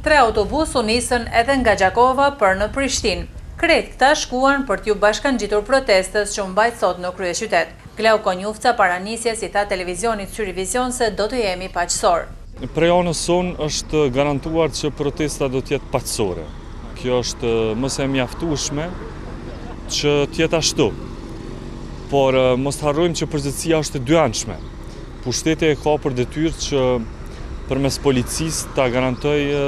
3 autobus u nisën edhe nga Gjakova për në Prishtinë. Krejt këta shkuan për t'ju bashkangjitur protestës që mbajt sot në kryeqytet. Klau Konjufca para nisjes i tha televizionit Syrivizion se do të jemi paqësor. Prej anës sonë është garantuar që protesta do t'jetë paqësore. Kjo është mëse e mjaftueshme që t'jetë ashtu. Por mos harrojmë që përgjegjësia është e dyanshme. Pushteti e ka për detyrë që përmes policisë ta garantojë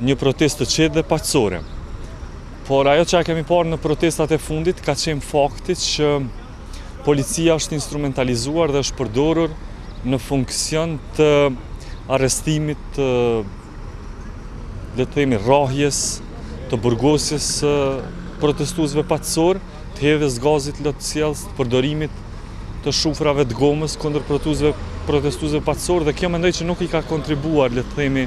një protestë të qetë dhe paqësore. Por ajo që kemi parë në protestat e fundit ka qenë fakti që policia është instrumentalizuar dhe është përdorur në funksion të arrestimit, le të themi rrahjes, të burgosjes protestuesve paqësor, të hedhjes gazit lotësjellës, të përdorimit të shufrave të gomës kundër protestuesve paqësor dhe kjo mendoj që nuk i ka kontribuar, le të themi,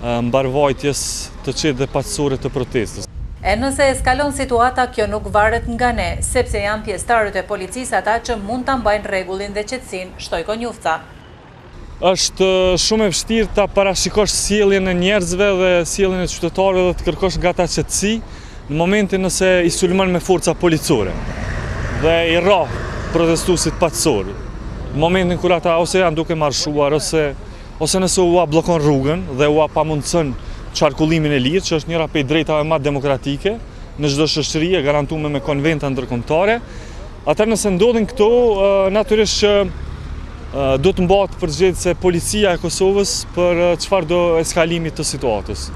mbarvajtjes të qetë dhe paqësore të protestës. E nëse eskalon situata, kjo nuk varet nga ne, sepse janë pjesëtarët e policisë ata që mund ta mbajnë rregullin dhe qetësinë, shtoi Konjufca. Është shumë e vështirë ta parashikosh sjelljen e njerëzve dhe sjelljen e qytetarëve dhe të kërkosh nga ata qetësi në momentin nëse i sulmon me forca policore dhe i rrah protestuesit paqësor. Në momentin kur ata ose janë duke marshuar ose nëse u bllokon rrugën dhe u pamundson qarkullimin e lirë, që është njëra prej drejtave më demokratike në çdo shoqëri e garantuar me konventa ndërkombëtare. Atëherë nëse ndodhin këto, natyrisht që do të mbahet përgjegjëse policia e Kosovës për çfarëdo eskalimi të situatës.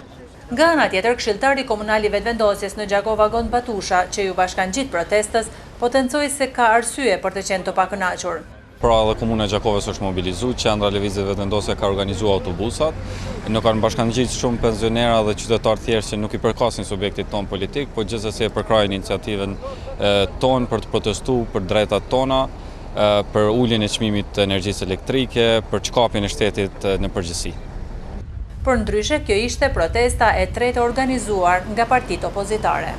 Nga ana tjetër, këshilltari komunal i vetëvendosjes në Gjakova Gond Batusha, që ju bashkangjit protestës, potencoi se ka arsye për të qenë të pakënaqur. Pra edhe Komuna e Gjakovës është mobilizuar, Qendra Lëvizje Vetëvendosje ka organizuar autobusat, nuk kanë bashkangjitur shumë pensionera dhe qytetarë thjeshtë që nuk i përkasin subjektit ton politik, por gjithsesi e përkrajnë iniciativën tonë për të protestuar për drejtat tona, për uljen e çmimit të energjisë elektrike, për çkapjen e shtetit në përgjithësi. Përndryshe, kjo ishte protesta e tretë organizuar nga partitë opozitare.